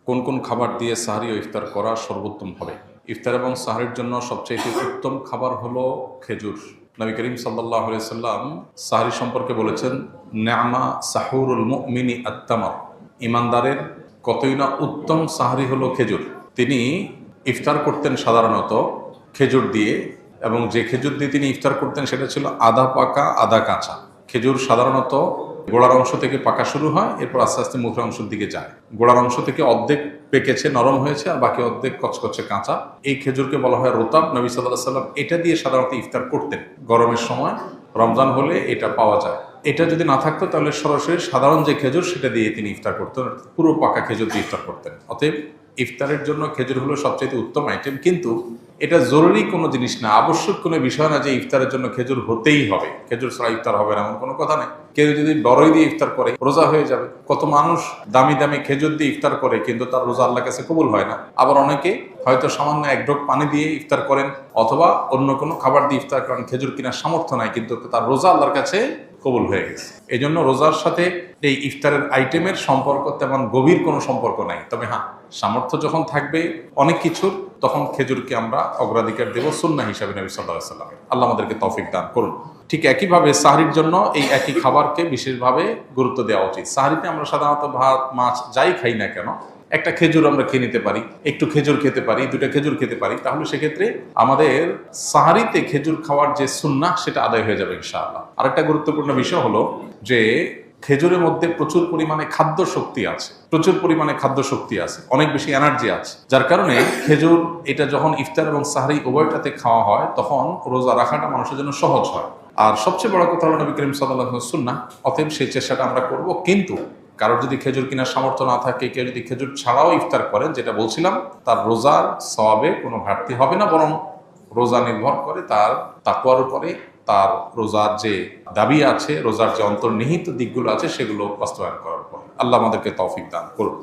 কোন কোন খাবার দিয়ে সাহরি ও ইফতার করা সর্বোত্তম হবে? ইফতার এবং সাহরির জন্য সবচেয়ে উত্তম খাবার হলো খেজুর। নবী করিম সাল্লাল্লাহু আলাইহি সাল্লাম সাহরি সম্পর্কে বলেছেন, নেআমা সাহুরুল মুমিনি আত-তামর, ইমানদারের কতই না উত্তম সাহরি হলো খেজুর। তিনি ইফতার করতেন সাধারণত খেজুর দিয়ে, এবং যে খেজুর দিয়ে তিনি ইফতার করতেন সেটা ছিল আধা পাকা আধা কাঁচা। খেজুর সাধারণত গোড়ার অংশ থেকে পাকা শুরু হয়, এরপর আস্তে আস্তে মুখের অংশের দিকে যায়। গোড়ার অংশ থেকে অর্ধেক পেকেছে, নরম হয়েছে, আর বাকি অর্ধেক কচকচে কাঁচা। এই খেজুরকে বলা হয় রোতাব। নবী সাল্লাল্লাহু আলাইহি সাল্লাম এটা দিয়ে সাধারণত ইফতার করতেন। গরমের সময়, রমজান হলে এটা পাওয়া যায়। এটা যদি না থাকতো তাহলে সরাসরি সাধারণ যে খেজুর সেটা দিয়ে তিনি ইফতার করতেন, পুরো পাকা খেজুর দিয়ে ইফতার করতেন। অতএব ইফতারের জন্য খেজুর হলো সবচেয়ে উত্তম আইটেম, কিন্তু এটা জরুরি কোনো জিনিস না, আবশ্যক কোনো বিষয় না যে ইফতারের জন্য খেজুর হতেই হবে, খেজুর ছাড়া ইফতার হবে না, এমন কোনো কথা নেই। কেউ যদি বড়ই দিয়ে ইফতার করে রোজা হয়ে যাবে। কত মানুষ দামি দামি খেজুর দিয়ে ইফতার করে, কিন্তু তার রোজা আল্লাহর কাছে কবুল হয় না। আবার অনেকে হয়তো সামান্য এক ঢোক পানি দিয়ে ইফতার করেন, অথবা অন্য কোনো খাবার দিয়ে ইফতার করেন, খেজুর কেনার সামর্থ্য নাই, কিন্তু তার রোজা আল্লাহর কাছে কবুল হয়ে গেছে। এই জন্য রোজার সাথে এই ইফতারের আইটেমের সম্পর্ক তেমন গভীর কোনো সম্পর্ক নাই। তবে হ্যাঁ, সামর্থ্য যখন থাকবে অনেক কিছুর, তখন খেজুরকে আমরা অগ্রাধিকার দেব সুন্নাহ হিসাবে নবী সাল্লাল্লাহু আলাইহি ওয়াসাল্লাম। আল্লাহ আমাদেরকে তৌফিক দান করুন। ঠিক একইভাবে সাহরির জন্য এই একই খাবারকে বিশেষভাবে গুরুত্ব দেওয়া উচিত। সাহরিতে আমরা সাধারণত ভাত মাছ যাই খাই না কেন, একটা খেজুর আমরা খেয়ে নিতে পারি, একটু খেজুর খেতে পারি, দুটা খেজুর খেতে পারি, তাহলে সেক্ষেত্রে আমাদের সাহরিতে খেজুর খাওয়ার যে সুন্নাহ সেটা আদায় হয়ে যাবে ইনশাআল্লাহ। আরেকটা গুরুত্বপূর্ণ বিষয় হলো যে খেজুরের মধ্যে প্রচুর পরিমাণে খাদ্য শক্তি আছে, অনেক বেশি এনার্জি আছে, যার কারণে খেজুর এটা যখন ইফতার এবং সাহরি উভয়টাতে খাওয়া হয় তখন রোজা রাখাটা মানুষের জন্য সহজ হয়। আর সবচেয়ে বড় কথা হলো নবী করিম সাল্লাল্লাহু আলাইহি ওয়াসাল্লাম সুন্নাহ, অতএব সেই চেষ্টাটা আমরা করব। কিন্তু কারোর যদি খেজুর কেনার সামর্থ্য না থাকে, কেউ যদি খেজুর ছাড়াও ইফতার করেন, যেটা বলছিলাম, তার রোজার সওয়াবে কোনো ঘাটতি হবে না, বরং রোজা নির্ভর করে তার তাকওয়ার উপরে, তার রোজার যে দাবি আছে, রোজার যে অন্তর্নিহিত দিকগুলো আছে সেগুলো বাস্তবায়ন করার পর। আল্লাহ আমাদেরকে তৌফিক দান করুন।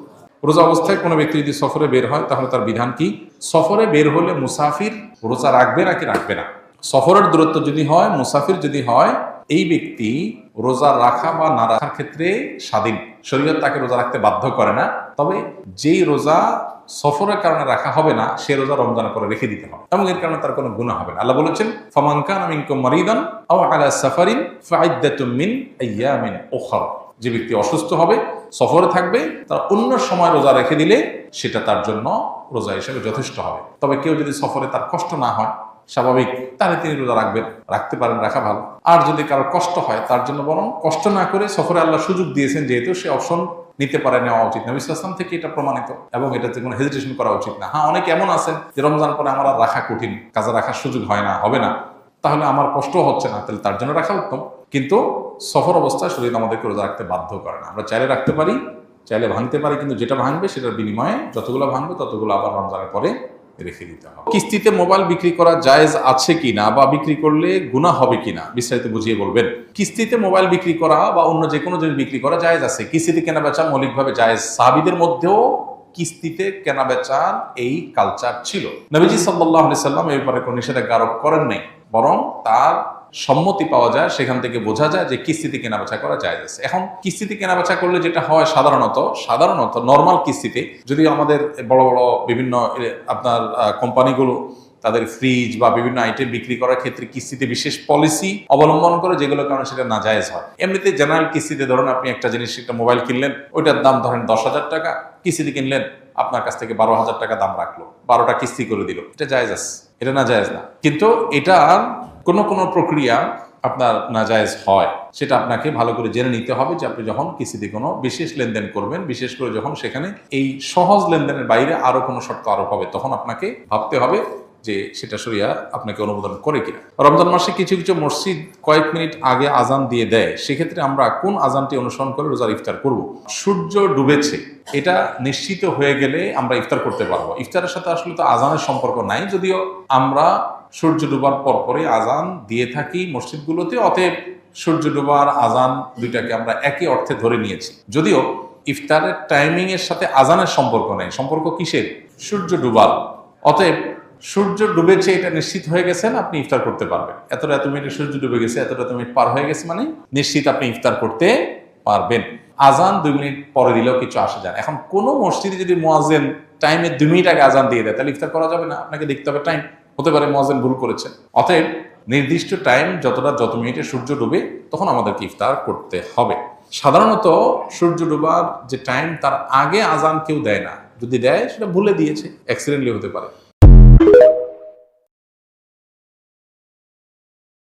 রোজা অবস্থায় কোনো ব্যক্তি যদি সফরে বের হয় তাহলে তার বিধান কি? সফরে বের হলে মুসাফির রোজা রাখবে নাকি রাখবে না? সফরের দূরত্ব যদি হয়, মুসাফির যদি হয়, এই ব্যক্তি রোজা রাখা বা না রাখার ক্ষেত্রে স্বাধীন। শরীয়ত তাকে রোজা রাখতে বাধ্য করে না। তবে যেই রোজা সফরের কারণে রাখা হবে না, সে রোজা রমজান করে রেখে দিতে হবে, এবং এর কারণে তার কোনো গুনাহ হবে না। আল্লাহ বলেছেন, ফামান কানা মিনকুম মারিদান আও আলা সাফারিন ফাইদ্দাতুম মিন আইয়ামিন উখরা। যে ব্যক্তি অসুস্থ হবে, সফরে থাকবে, তার অন্য সময় রোজা রেখে দিলে সেটা তার জন্য রোজা হিসেবে যথেষ্ট হবে। তবে কেউ যদি সফরে তার কষ্ট না হয়, স্বাভাবিক, তাহলে তিনি রোজা রাখতে পারেন, রাখা ভালো। আর যদি কারো কষ্ট হয়, তার জন্য বরং কষ্ট না করে সফরে আল্লাহ সুযোগ দিয়েছেন যেহেতু, সে অপশন নিতে পারে, নেওয়া উচিত। নবী সাল্লাল্লাহু আলাইহি ওয়াসাল্লাম থেকে এটা প্রমাণিত, এবং এটাতে কোনো হেজিটেশন করা উচিত না। হ্যাঁ, অনেকে এমন আছেন যে রমজান পরে আমার আর রাখা কঠিন, কাজে রাখার সুযোগ হয় না, হবে না, তাহলে আমার কষ্ট হচ্ছে না, তাহলে তার জন্য রাখা উত্তম। কিন্তু সফর অবস্থায় শরীর আমাদেরকে রোজা রাখতে বাধ্য করে না। আমরা চাইলে রাখতে পারি, চাইলে ভাঙতে পারি, কিন্তু যেটা ভাঙবে সেটার বিনিময়ে যতগুলো ভাঙবে ততগুলো আবার রমজানের পরে রেখে দিতে হবে। কিস্তিতে মোবাইল বিক্রি করা জায়েজ আছে কিনা, বা বিক্রি করলে গুনাহ হবে কিনা, বিস্তারিত বুঝিয়ে বলবেন। কিস্তিতে মোবাইল বিক্রি করা বা অন্য যে কোনো জিনিস বিক্রি করা জায়েজ আছে। কিস্তিতে কেনা বেচা মৌলিকভাবে জায়েজ। সাহাবীদের মধ্যেও কিস্তিতে কেনা বেচার এই কালচার ছিল। নবীজি সাল্লাল্লাহু আলাইহি সাল্লাম এই ব্যাপারে কোনো নিষেধাজ্ঞা আরোপ করেন নাই, বরং তার সম্মতি পাওয়া যায়, সেখান থেকে বোঝা যায় যে কিস্তিতে কেনাবেচা করা জায়েজ আছে। এখন কিস্তিতে কেনাবেচা করলে যেটা হয়, সাধারণত নর্মাল কিস্তিতে, যদিও আমাদের বড় বড় বিভিন্ন আপনার কোম্পানিগুলো তাদের ফ্রিজ বা বিভিন্ন আইটেম বিক্রি করার ক্ষেত্রে কিস্তিতে বিশেষ পলিসি অবলম্বন করে, যেগুলোর কারণে সেটা নাজায়েজ হয়। এমনিতে জেনারেল কিস্তিতে ধরুন আপনি একটা জিনিস, একটা মোবাইল কিনলেন, ওইটার দাম ধরেন 10,000 টাকা, কিস্তিতে কিনলেন, আপনার কাছ থেকে 12,000 টাকা দাম রাখলো, 12টা কিস্তি করে দিল, এটা জায়েজ আছে, এটা নাজায়েজ না। কিন্তু এটা কোনো প্রক্রিয়া আপনার নাজায়েজ হয়, সেটা আপনাকে ভালো করে জেনে নিতে হবে যে আপনি যখন কিস্তিতে কোনো বিশেষ লেনদেন করবেন, বিশেষ করে যখন সেখানে এই সহজ লেনদেনের বাইরে আরো কোনো শর্ত আরোপ হবে, তখন আপনাকে ভাবতে হবে যে সেটা শরিয়া আপনাকে অনুমোদন করে কিনা। রমজান মাসে কিছু কিছু মসজিদ কয়েক মিনিট আগে আজান দিয়ে দেয়, সেক্ষেত্রে আমরা কোন আজানটি অনুসরণ করে রোজার ইফতার করব? সূর্য ডুবেছে এটা নিশ্চিত হয়ে গেলে আমরা ইফতার করতে পারবো। ইফতারের সাথে আসলে তো আজানের সম্পর্ক নাই, যদিও আমরা সূর্য ডুবার পরপরই আজান দিয়ে থাকি মসজিদগুলোতে। অতএব সূর্য ডুবার আজান দুইটাকে আমরা একই অর্থে ধরে নিয়েছি, যদিও ইফতারের টাইমিং এর সাথে আজানের সম্পর্ক নেই। সম্পর্ক কিসের? সূর্য ডুবার। অতএব সূর্য ডুবেছে এটা নিশ্চিত হয়ে গেছেন, আপনি ইফতার করতে পারবেন। এত মিনিটে সূর্য ডুবে গেছে, এত মিনিট পার হয়ে গেছে, মানে নিশ্চিত আপনি ইফতার করতে পারবেন। আজান 2 মিনিট পরে দিলেও কিছু আসে যায় না। এখন কোনো মসজিদে যদি মুয়াজ্জিন টাইমের 2 মিনিট আগে আজান দিয়ে দেয় তাহলে ইফতার করা যাবে না, আপনাকে দেখতে হবে টাইম, হতে পারে মুয়াজ্জিন ভুল করেছে। অতএব নির্দিষ্ট টাইম যত মিনিটে সূর্য ডুবে তখন আমাদেরকে ইফতার করতে হবে। সাধারণত সূর্য ডোবার যে টাইম তার আগে আজান কেউ দেয় না, যদি দেয় সেটা ভুলে দিয়েছে, অ্যাক্সিডেন্টলি হতে পারে।